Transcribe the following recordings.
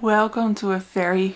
Welcome to a very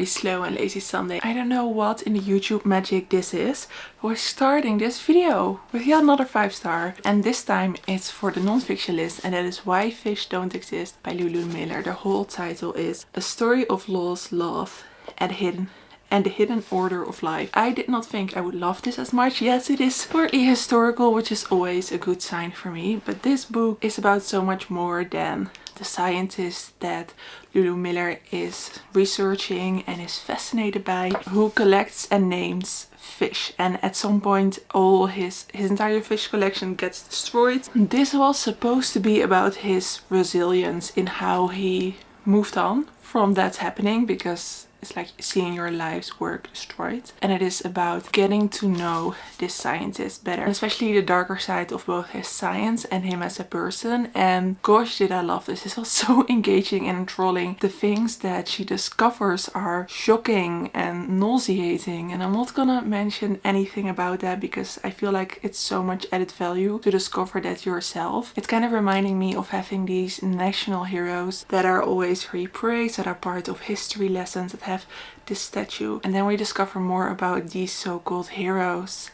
slow and lazy Sunday. I don't know what in the YouTube magic this is, but we're starting this video with yet another 5-star. And this time it's for the non-fiction list, and that is Why Fish Don't Exist by Lulu Miller. The whole title is A Story of Loss, Love and the Hidden Order of Life. I did not think I would love this as much. Yes, it is partly historical, which is always a good sign for me, but this book is about so much more than the scientist that Lulu Miller is researching and is fascinated by, who collects and names fish, and at some point all his entire fish collection gets destroyed. This was supposed to be about his resilience in how he moved on from that happening, because it's like seeing your life's work destroyed. And it is about getting to know this scientist better, especially the darker side of both his science and him as a person. And gosh, did I love this. This was so engaging and enthralling. The things that she discovers are shocking and nauseating. And I'm not gonna mention anything about that because I feel like it's so much added value to discover that yourself. It's kind of reminding me of having these national heroes that are always very praised, that are part of history lessons, that have this statue, and then we discover more about these so-called heroes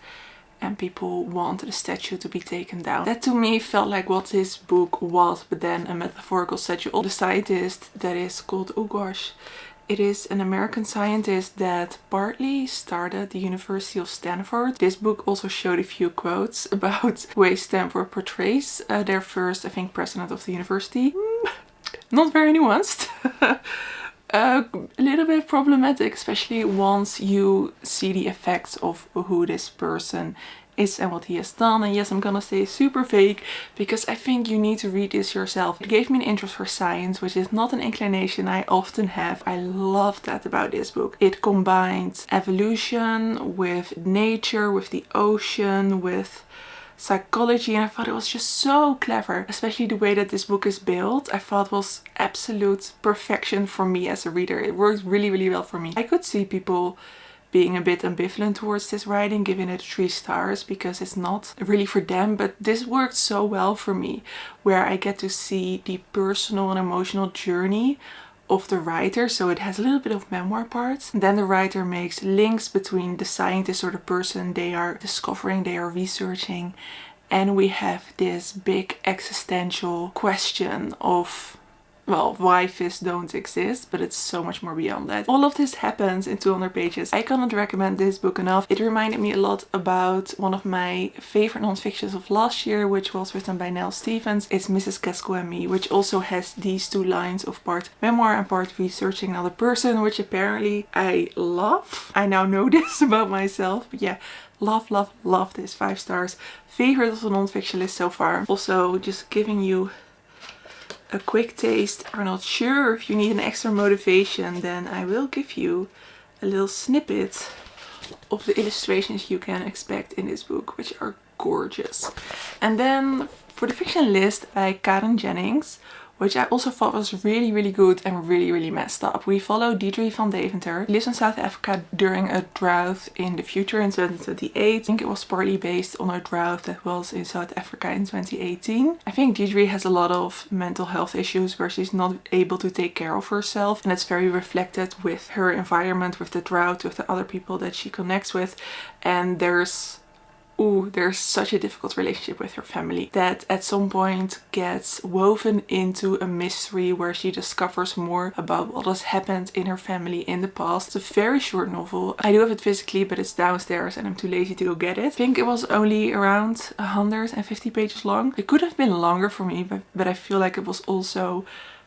and people want the statue to be taken down. That to me felt like what this book was, but then a metaphorical statue. The scientist that is called, oh gosh, it is an American scientist that partly started the University of Stanford. This book also showed a few quotes about the way Stanford portrays their first, I think, president of the university. Not very nuanced. A little bit problematic, especially once you see the effects of who this person is and what he has done. And yes, I'm gonna stay super vague because I think you need to read this yourself. It gave me an interest for science, which is not an inclination I often have. I love that about this book. It combines evolution with nature, with the ocean, with psychology, and I thought it was just so clever, especially the way that this book is built. I thought was absolute perfection for me as a reader. It worked really well for me. I could see people being a bit ambivalent towards this writing, giving it 3 stars because it's not really for them, but this worked so well for me, where I get to see the personal and emotional journey of the writer. So it has a little bit of memoir parts. Then the writer makes links between the scientist or the person they are discovering, they are researching, and we have this big existential question of, well, why fish don't exist, but it's so much more beyond that. All of this happens in 200 pages. I cannot recommend this book enough. It reminded me a lot about one of my favorite non-fictions of last year, which was written by Nell Stevens. It's Mrs. Gaskell and Me, which also has these 2 lines of part memoir and part researching another person, which apparently I love. I now know this about myself, but yeah. Love this. 5 stars. Favorite of the non-fiction list so far. Also, just giving you a quick taste. If you're not sure if you need an extra motivation, then I will give you a little snippet of the illustrations you can expect in this book, which are gorgeous. And then for the fiction list by Karen Jennings, which I also thought was really good and really messed up. We follow Deidre van Deventer. He lives in South Africa during a drought in the future in 2028. I think it was partly based on a drought that was in South Africa in 2018. I think Deidre has a lot of mental health issues where she's not able to take care of herself, and it's very reflected with her environment, with the drought, with the other people that she connects with. And there's such a difficult relationship with her family that at some point gets woven into a mystery where she discovers more about what has happened in her family in the past. It's a very short novel. I do have it physically, but it's downstairs and I'm too lazy to go get it. I think it was only around 150 pages long. It could have been longer for me, but I feel like it was also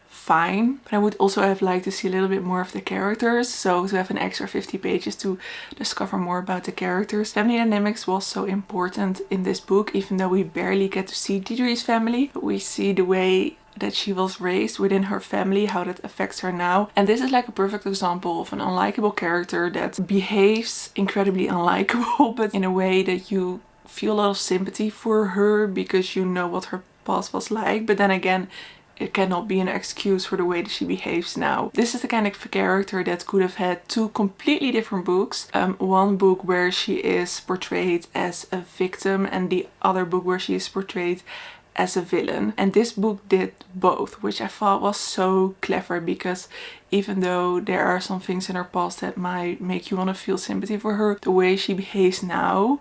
fine. But I would also have liked to see a little bit more of the characters, so to have an extra 50 pages to discover more about the characters. Family dynamics was so important in this book, even though we barely get to see Deidre's family, but we see the way that she was raised within her family, how that affects her now. And this is like a perfect example of an unlikable character that behaves incredibly unlikable, but in a way that you feel a lot of sympathy for her because you know what her past was like. But then again, it cannot be an excuse for the way that she behaves now. This is the kind of character that could have had 2 completely different books. One book where she is portrayed as a victim and the other book where she is portrayed as a villain. And this book did both, which I thought was so clever, because even though there are some things in her past that might make you want to feel sympathy for her, the way she behaves now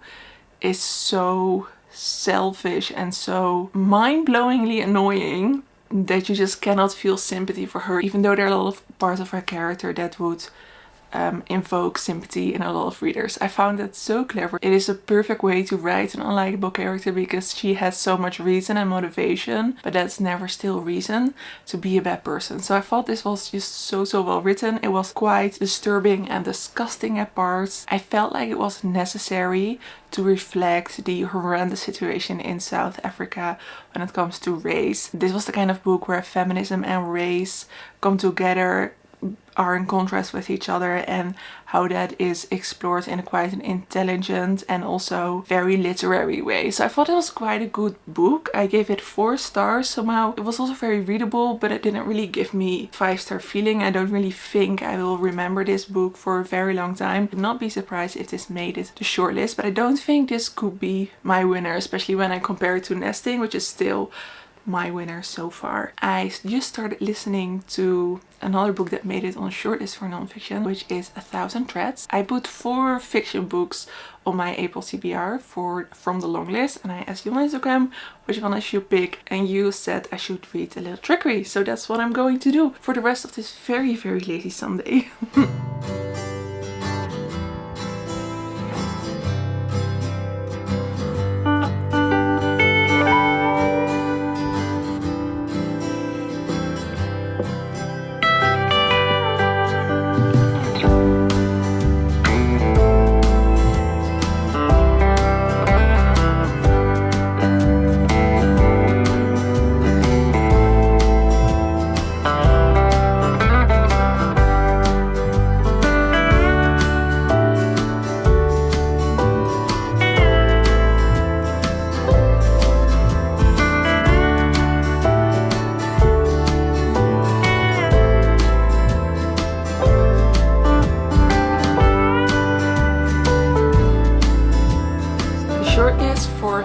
is so selfish and so mind-blowingly annoying that you just cannot feel sympathy for her, even though there are a lot of parts of her character that would invoke sympathy in a lot of readers. I found that so clever. It is a perfect way to write an unlikable character because she has so much reason and motivation, but that's never still reason to be a bad person. So I thought this was just so well written. It was quite disturbing and disgusting at parts. I felt like it was necessary to reflect the horrendous situation in South Africa when it comes to race. This was the kind of book where feminism and race come together, are in contrast with each other, and how that is explored in quite an intelligent and also very literary way. So I thought it was quite a good book. I gave it 4 stars somehow. It was also very readable, but it didn't really give me 5-star feeling. I don't really think I will remember this book for a very long time. I'd not be surprised if this made it to shortlist, but I don't think this could be my winner, especially when I compare it to Nesting, which is still my winner so far. I just started listening to another book that made it on a shortlist for nonfiction, which is 1,000 Threads. I put 4 fiction books on my April CBR from the long list, and I asked you on Instagram which one I should pick, and you said I should read A Little Trickerie. So that's what I'm going to do for the rest of this very lazy Sunday.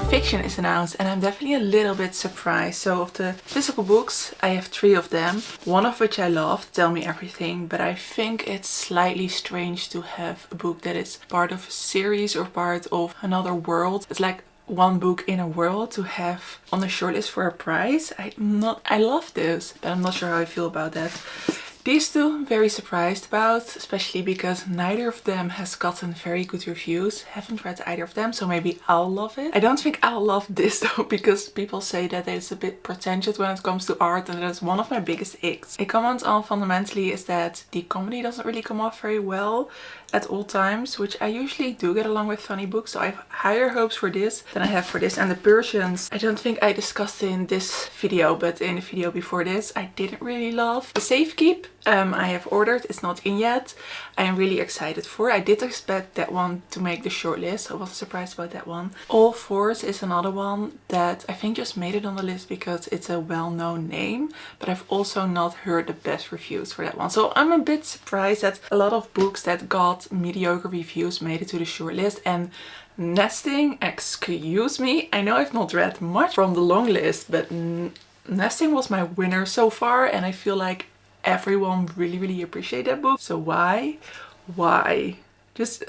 Fiction is announced, and I'm definitely a little bit surprised. So of the physical books, I have 3 of them, one of which I love, Tell Me Everything, but I think it's slightly strange to have a book that is part of a series or part of another world. It's like one book in a world to have on the shortlist for a prize. I love this, but I'm not sure how I feel about that. These 2 I'm very surprised about, especially because neither of them has gotten very good reviews. Haven't read either of them, so maybe I'll love it. I don't think I'll love this though, because people say that it's a bit pretentious when it comes to art, and that's one of my biggest icks. A comment on fundamentally is that the comedy doesn't really come off very well at all times, which I usually do get along with funny books, so I have higher hopes for this than I have for this. And the Persians, I don't think I discussed in this video, but in the video before this, I didn't really love. The Safekeep, I have ordered, it's not in yet. I am really excited for it. I did expect that one to make the shortlist, so I wasn't surprised about that one. All Fours is another one that I think just made it on the list because it's a well-known name, but I've also not heard the best reviews for that one. So I'm a bit surprised that a lot of books that got mediocre reviews made it to the shortlist. And Nesting, excuse me, I know I've not read much from the long list, but Nesting was my winner so far, and I feel like everyone really appreciate that book. So why just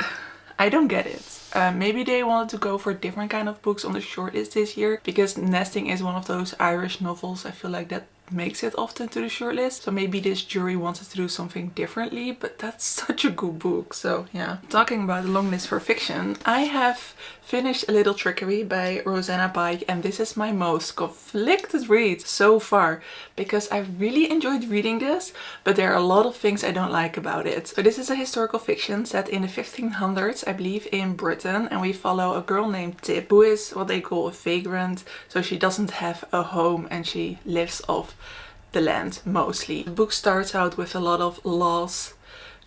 I don't get it. Maybe they wanted to go for different kind of books on the shortlist this year, because Nesting is one of those Irish novels. I feel like that makes it often to the shortlist. So maybe this jury wanted to do something differently, but that's such a good book. So yeah. Talking about the long list for fiction, I have finished A Little Trickerie by Rosanna Pike, and this is my most conflicted read so far because I really enjoyed reading this, but there are a lot of things I don't like about it. So this is a historical fiction set in the 1500s, I believe, in Britain, and we follow a girl named Tip, who is what they call a vagrant. So she doesn't have a home and she lives off the land mostly. The book starts out with a lot of loss,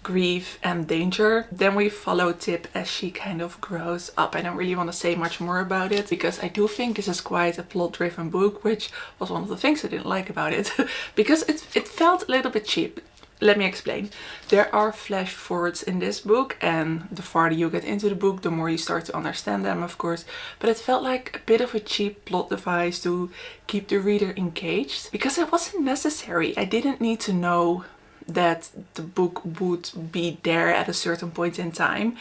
grief and danger. Then we follow Tip as she kind of grows up. I don't really want to say much more about it because I do think this is quite a plot driven book, which was one of the things I didn't like about it because it felt a little bit cheap. Let me explain. There are flash forwards in this book, and the farther you get into the book, the more you start to understand them, of course. But it felt like a bit of a cheap plot device to keep the reader engaged because it wasn't necessary. I didn't need to know that the book would be there at a certain point in time.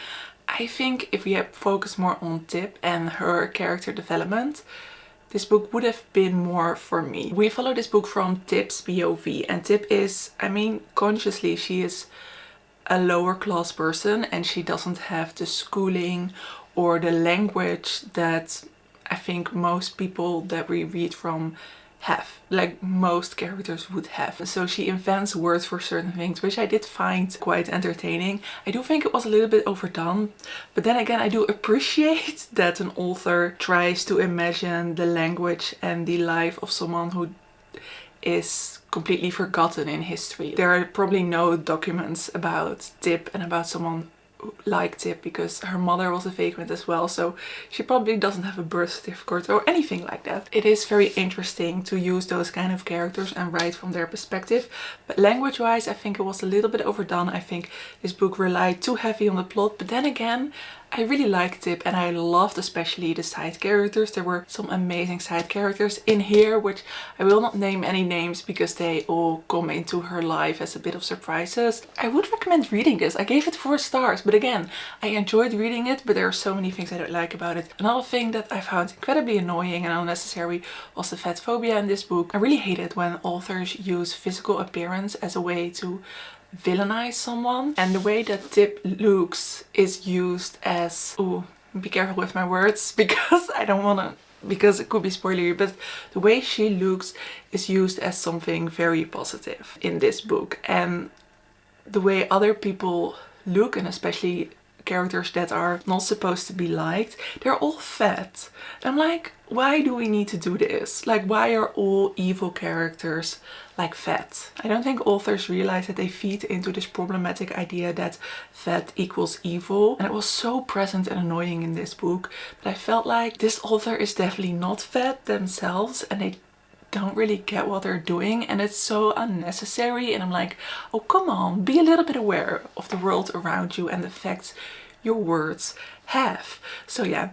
I think if we had focused more on Tip and her character development, this book would have been more for me. We follow this book from Tip's POV, and Tip is, I mean, consciously she is a lower class person and she doesn't have the schooling or the language that I think most people that we read from have, like most characters would have. So she invents words for certain things, which I did find quite entertaining. I do think it was a little bit overdone, but then again I do appreciate that an author tries to imagine the language and the life of someone who is completely forgotten in history. There are probably no documents about Tip and about someone like Tip because her mother was a vagrant as well, so she probably doesn't have a birth certificate or anything like that. It is very interesting to use those kind of characters and write from their perspective, but language wise I think it was a little bit overdone. I think this book relied too heavy on the plot, but then again I really liked Tip and I loved especially the side characters. There were some amazing side characters in here, which I will not name any names because they all come into her life as a bit of surprises. I would recommend reading this. I gave it 4 stars, but again, I enjoyed reading it, but there are so many things I don't like about it. Another thing that I found incredibly annoying and unnecessary was the fat phobia in this book. I really hate it when authors use physical appearance as a way to villainize someone, and the way that Tip looks is used as, oh, be careful with my words because I don't want to, because it could be spoilery, but the way she looks is used as something very positive in this book, and the way other people look, and especially characters that are not supposed to be liked, they're all fat. And I'm like, why do we need to do this? Like, why are all evil characters like fat? I don't think authors realize that they feed into this problematic idea that fat equals evil, and it was so present and annoying in this book. But I felt like this author is definitely not fat themselves and they don't really get what they're doing, and it's so unnecessary. And I'm like, oh come on, be a little bit aware of the world around you and the effects your words have. So yeah,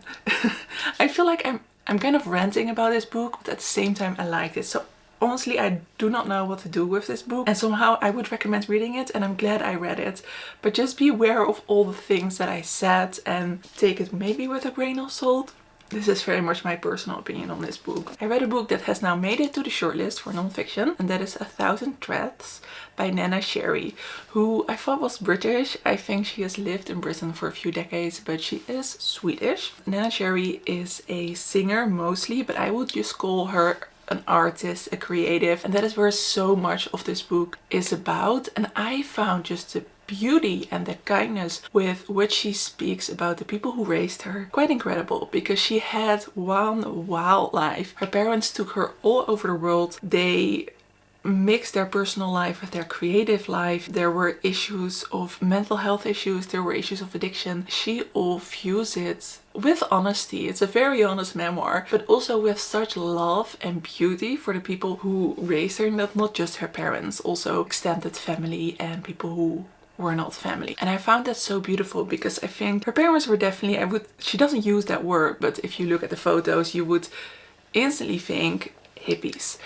I feel like I'm kind of ranting about this book, but at the same time I liked it. So honestly, I do not know what to do with this book, and somehow I would recommend reading it, and I'm glad I read it. But just be aware of all the things that I said and take it maybe with a grain of salt. This is very much my personal opinion on this book. I read a book that has now made it to the shortlist for non-fiction, and that is 1,000 Threads by Nana Sherry, who I thought was British. I think she has lived in Britain for a few decades, but she is Swedish. Nana Sherry is a singer mostly, but I would just call her an artist, a creative, and that is where so much of this book is about. And I found just the beauty and the kindness with which she speaks about the people who raised her quite incredible, because she had one wild life. Her parents took her all over the world. They mixed their personal life with their creative life. There were issues of mental health issues, there were issues of addiction. She all views it with honesty. It's a very honest memoir, but also with such love and beauty for the people who raised her, not just her parents, also extended family and people who were not family. And I found that so beautiful, because I think her parents were definitely, she doesn't use that word, but if you look at the photos you would instantly think hippies,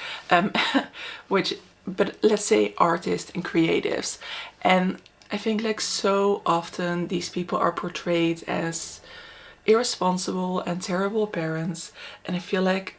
but let's say artists and creatives. And I think like so often these people are portrayed as irresponsible and terrible parents, and I feel like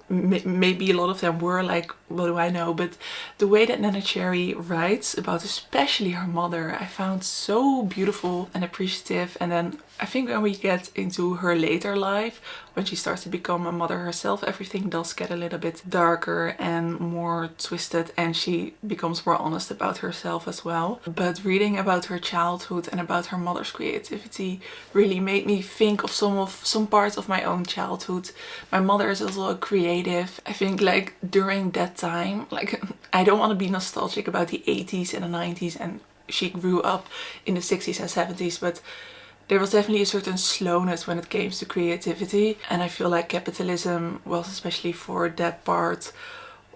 maybe a lot of them were, like, what do I know, but the way that Nana Sherry writes about especially her mother I found so beautiful and appreciative. And then I think when we get into her later life, when she starts to become a mother herself, everything does get a little bit darker and more twisted, and she becomes more honest about herself as well. But reading about her childhood and about her mother's creativity really made me think of some parts of my own childhood. My mother is also a creative. I think like during that time, like I don't want to be nostalgic about the 80s and the 90s, and she grew up in the 60s and 70s, but there was definitely a certain slowness when it came to creativity, and I feel like capitalism was, especially for that part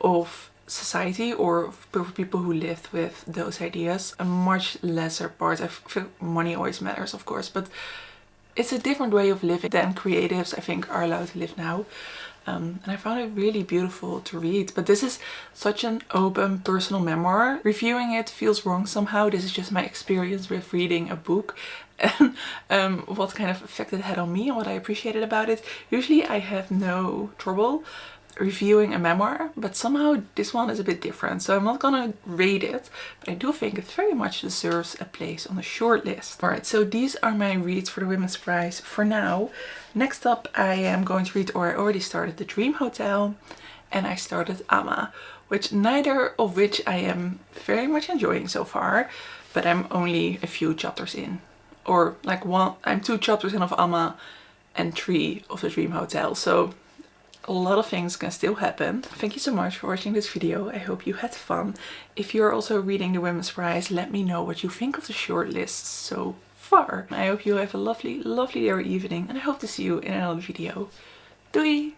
of society or for people who lived with those ideas, a much lesser part. I feel money always matters, of course, but it's a different way of living than creatives I think are allowed to live now. and I found it really beautiful to read. But this is such an open personal memoir. Reviewing it feels wrong somehow. This is just my experience with reading a book and what kind of effect it had on me and what I appreciated about it. Usually I have no trouble reviewing a memoir, but somehow this one is a bit different, so I'm not gonna rate it, but I do think it very much deserves a place on the shortlist. Alright, so these are my reads for the Women's Prize for now. Next up I am going to read, or I already started, The Dream Hotel, and I started Amma, which neither of which I am very much enjoying so far, but I'm only a few chapters in. Or like I'm 2 chapters in of Amma and 3 of The Dream Hotel, so a lot of things can still happen. Thank you so much for watching this video. I hope you had fun. If you're also reading the Women's Prize, let me know what you think of the shortlist so far. I hope you have a lovely, lovely day or evening, and I hope to see you in another video. Doei!